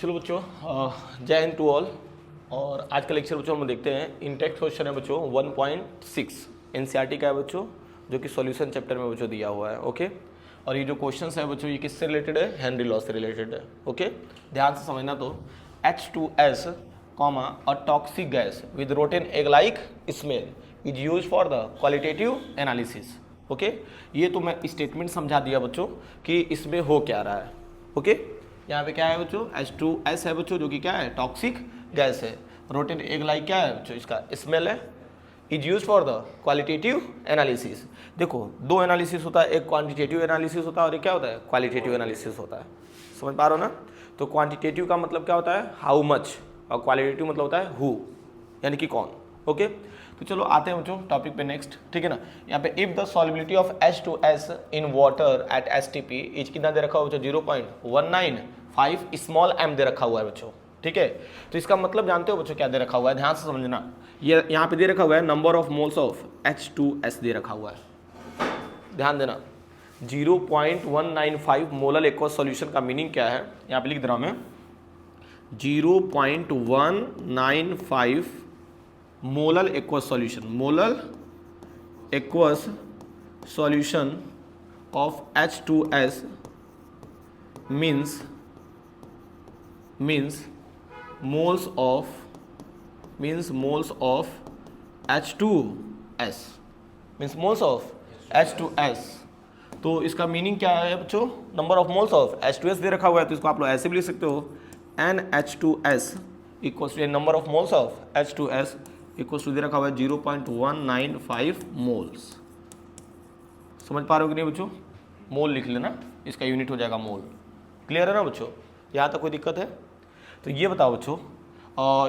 चलो बच्चों, जय हिंद टू ऑल। और आज का लेक्चर बच्चों हम देखते हैं इनटेक्स्ट क्वेश्चन है बच्चों 1.6 एनसीईआरटी का है बच्चों, जो कि सॉल्यूशन चैप्टर में बच्चों दिया हुआ है। ओके, और ये जो क्वेश्चंस है बच्चों ये किससे रिलेटेड है? हेनरी लॉ से रिलेटेड है। ओके, ध्यान से समझना। तो H2S comma a toxic gas with rotten egg like smell is use for the qualitative analysis. Okay, ये तो मैं स्टेटमेंट समझा दिया बच्चों कि इसमें हो क्या रहा है। ओके, यहाँ पे क्या है बच्चों? H2S है बच्चों, जो कि क्या है? टॉक्सिक गैस है। रोटेन एग लाइक क्या है बच्चों? इसका स्मेल है। Is use for the qualitative analysis. देखो, दो एनालिसिस होता है, एक क्वांटिटेटिव एनालिसिस होता है और एक क्या होता है? क्वालिटेटिव एनालिसिस होता है। समझ पा रहे हो ना? तो क्वांटिटेटिव का मतलब क्या होता है? हाउ मच, और क्वालिटेटिव मतलब होता है हु, यानी कि कौन। ओके, तो चलो आते हैं बच्चों टॉपिक पे नेक्स्ट। ठीक है ना? यहाँ पे if the solubility of H2S in water at STP is कितना दे रखा हुआ बच्चों? 0.195 स्मॉल m दे रखा हुआ है बच्चों। ठीक है, तो इसका मतलब जानते हो बच्चों क्या दे रखा हुआ है? ध्यान से समझना। ये यहाँ पे दे रखा हुआ है number of moles of H2S दे रखा हुआ है। ध्यान देना, 0.195 मोलर एक्वस सॉल्यूशन का मीनिंग क्या है? यहाँ पे लिख दे रहा हूँ मैं, 0.195 molar aqueous solution, molar aqueous solution of H2S means moles of H2S, means moles of H2S। तो इसका मीनिंग क्या है बच्चों? Number of moles of H2S दे रखा हुआ है, तो इसको आप लोग ऐसे भी लिख सकते हो, NH2S equals to number of moles of H2S equals to दे रखा हुआ है 0.195 मोल्स। समझ पा रहे हो कि नहीं बच्चों? मोल लिख लेना, इसका यूनिट हो जाएगा मोल। क्लियर है ना बच्चों? यहाँ तक कोई दिक्कत है? तो ये बताओ बच्चों,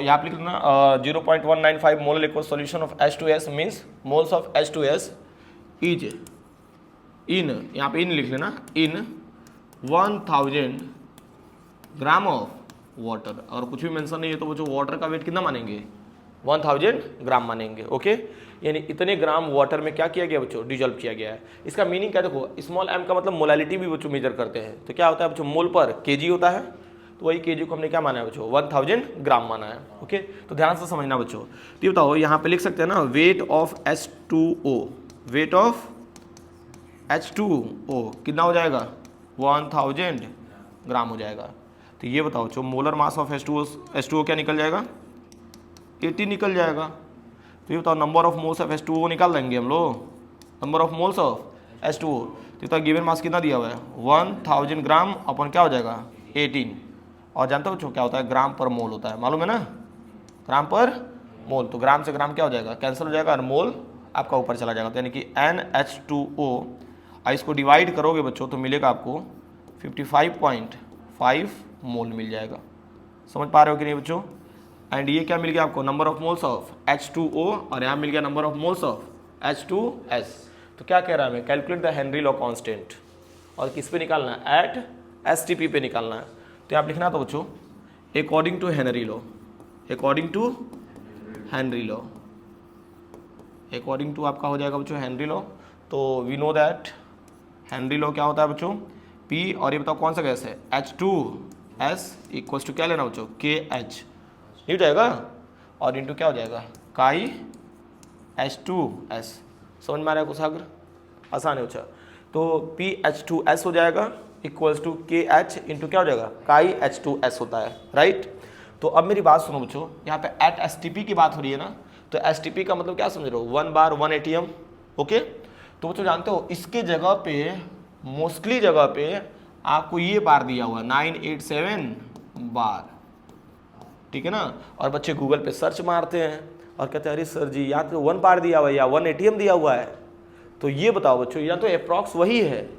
यहाँ पे लिख लेना 0.195 molar equal solution of H2S means moles of H2S is in, यहाँ पे इन लिख लेना, इन 1000 ग्राम ऑफ वाटर। और कुछ भी मेंशन नहीं है तो बच्चों वाटर का वेट कितना मानेंगे? 1000 ग्राम मानेंगे। ओके, यानी इतने ग्राम वाटर में क्या किया गया बच्चों? डिजॉल्व किया गया है। इसका मीनिंग क्या? देखो, स्मॉल m का मतलब मोलालिटी भी बच्चों मेजर करते हैं, तो क्या होता है बच्चों? मोल पर kg होता है, तो वही kg को हमने क्या माना है बच्चों? 1000 ग्राम माना है। ओके, तो ध्यान से समझना बच्चों। तो ये बताओ, यहाँ पे लिख सकते हैं ना, weight of H2O, weight of H2O कितना हो जाएगा? 1000 ग्राम हो जाएगा। तो ये बताओ बच्चों, मोलर मास ऑफ H2O क्या निकल जाएगा? 80 निकल जाएगा। तो ये बताओ, number of moles of H2O निकाल देंगे हम लोग, number of moles of H2O। तो बताओ गिवन मास कितना दिया हुआ है? 1000 ग्राम अपन क्या हो जाएगा? 18। और जानते हो बच्चों क्या होता है? ग्राम पर मोल होता है, मालूम है ना? ग्राम पर मोल, तो ग्राम से ग्राम क्या हो जाएगा? कैंसिल हो जाएगा और मोल आपका ऊपर चला जाएगा, तो यानी कि NH2O। इसको डिवाइड करोगे बच्चों तो मिलेगा आपको 55.5 मोल मिल जाएगा। समझ पा रहे हो कि नहीं बच्चों? एंड ये क्या मिल गया आपको? Number of moles of H2O, और यहाँ मिल गया number of moles of H2S। तो क्या कह रहा है हमें? Calculate the Henry law constant, और किस पे निकालना है? एट STP पे निकालना है। तो आप लिखना तो बच्चों, according to Henry law, according to Henry law, according to आपका हो जाएगा बच्चों हेनरी लॉ। तो we know that Henry law क्या होता है बच्चों? P, और ये बताओ कौन सा गैस है? H2S इक्वल्स टू क्या लेना बच्चों? KH हो जाएगा, और इंटू क्या हो जाएगा? काई H2S। समझ में आ रहा है कुशाग्र? आसान है। अच्छा, तो PH2S हो जाएगा इक्वल्स टू KH इंटू क्या हो जाएगा? काई H2S होता है, राइट? तो अब मेरी बात सुनो बच्चों, यहाँ पे एट STP की बात हो रही है ना, तो STP का मतलब क्या समझ रहे हो? 1 बार 1 ATM। ओके, तो बच्चों जानते हो इसके जगह पे, मोस्टली जगह पे आपको ये बार दिया हुआ है 987 बार। ठीक है ना? और बच्चे गूगल पे सर्च मारते हैं और कहते हैं अरे सर जी यहाँ तो 1 बार दिया हुआ है या 1 ATM दिया हुआ है। तो ये बताओ बच्चों, या तो अप्रॉक्स वही है,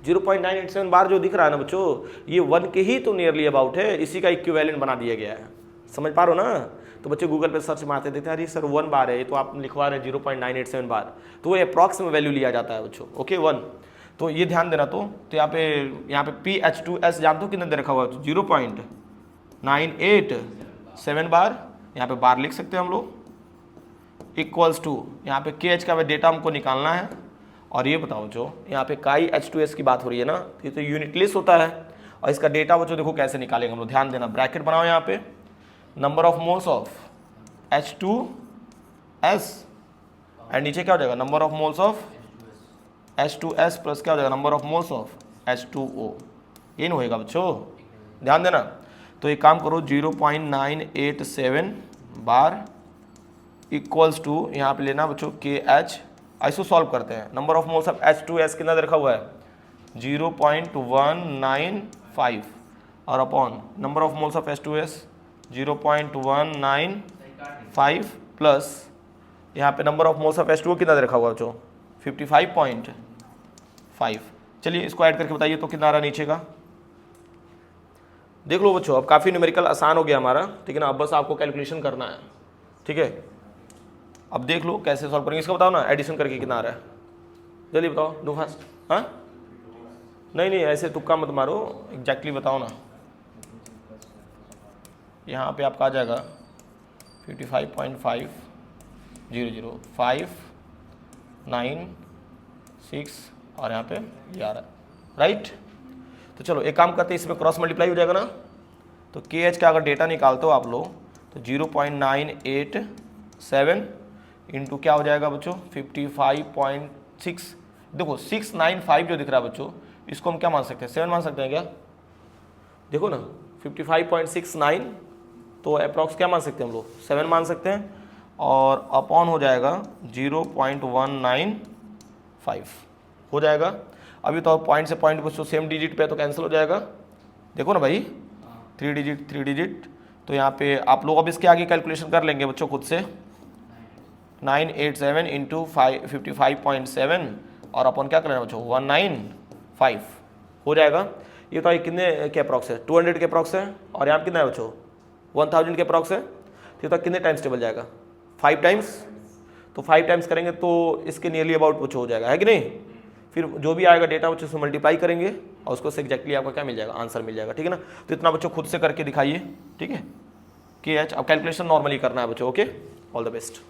0.987 बार जो दिख रहा है ना बच्चों, ये 1 के ही तो नियरली अबाउट है, इसी का इक्विवेलेंट बना दिया गया है। समझ पा रहे हो ना? तो बच्चे गूगल पे सर्च मारते देखते हैं अरे सर 1 बार है, ये तो आप लिखवा रहे हैं 0.987 बार, तो वो अप्रॉक्स में वैल्यू लिया जाता है बच्चों। ओके, 1। तो ये ध्यान देना। तो यहाँ पे PH2S जानते हो कितना दे रखा हुआ है? 0.987 बार, यहाँ पे बार लिख सकते हैं हम लोग, इक्वल्स टू यहाँ पे KH का डेटा हमको निकालना है। और ये बताओ जो यहाँ पे काई H2S की बात हो रही है ना, ये तो यूनिटलेस होता है, और इसका डेटा बच्चों देखो कैसे निकालेंगे हम लोग, ध्यान देना, ब्रैकेट बनाओ यहाँ पे, number of moles of H2S and नीचे क्या हो जाएगा, number of moles of H2S plus क्या हो जाएगा, number of moles of H2O। ये नहीं होएगा बच्चों, ध्यान देना। तो एक काम करो, 0.987 बार इक्वल्स टू यहाँ पे लेना बच्चों KH, ऐसे सॉल्व करते हैं। Number of moles of H2S कितना रखा हुआ है 0.195 और upon number of moles of H2S 0.195 plus यहाँ पे number of moles of H2O कितना रखा हुआ बच्चों 55.5। चलिए इसको ऐड करके बताइए तो कितना आ रहा नीचे का, देख लो बच्चों। अब काफ़ी न्यूमेरिकल आसान हो गया हमारा, ठीक है ना। अब बस आपको कैलकुलेशन करना है, ठीक है। अब देख लो कैसे सॉल्व करेंगे, इसका बताओ ना, एडिशन करके कितना आ रहा है, जल्दी बताओ, डू फास्ट। हाँ नहीं ऐसे तुक्का मत मारो, एग्जैक्टली बताओ ना। यहाँ पे आपका आ जाएगा 55.500,596 और यहाँ पे ये आ रहा है, राइट। तो चलो एक काम करते हैं, इसमें क्रॉस मल्टीप्लाई हो जाएगा ना, तो KH का अगर डेटा निकालते हो आप लोग तो 0.987 इंटू क्या हो जाएगा बच्चों 55.6। देखो 695 जो दिख रहा है बच्चों, इसको हम क्या मान सकते हैं 7 मान सकते हैं क्या, देखो ना 55.69 तो अप्रॉक्स क्या मान सकते हैं हम लोग 7 मान सकते हैं, और अपॉन हो जाएगा 0.195 हो जाएगा। अभी तो पॉइंट से पॉइंट बच्चों सेम डिजिट पे तो कैंसिल हो जाएगा, देखो ना भाई 3 डिजिट। तो यहाँ पे आप लोग अब इसके आगे कैलकुलेशन कर लेंगे बच्चों खुद से, 987 इंटू 55.7 और अपन क्या करना बच्चों 195 हो जाएगा। ये तो कितने के अप्रॉक्स है 200 के अप्रॉक्स है, और यहाँ कितना है बच्चों 1000 के अप्रॉक्स है। तो ये कितने टाइम्स टेबल जाएगा 5 टाइम्स, तो 5 टाइम्स करेंगे तो इसके नियरली अबाउट बच्चों हो जाएगा, है कि नहीं। फिर जो भी आएगा डेटा बच्चों से मल्टीप्लाई करेंगे और उसको से एक्जैक्टली आपका क्या मिल जाएगा, आंसर मिल जाएगा, ठीक है ना। तो इतना बच्चों खुद से करके दिखाइए, ठीक है। KH अब कैलकुलेशन नॉर्मली करना है बच्चों, ओके, ऑल द बेस्ट।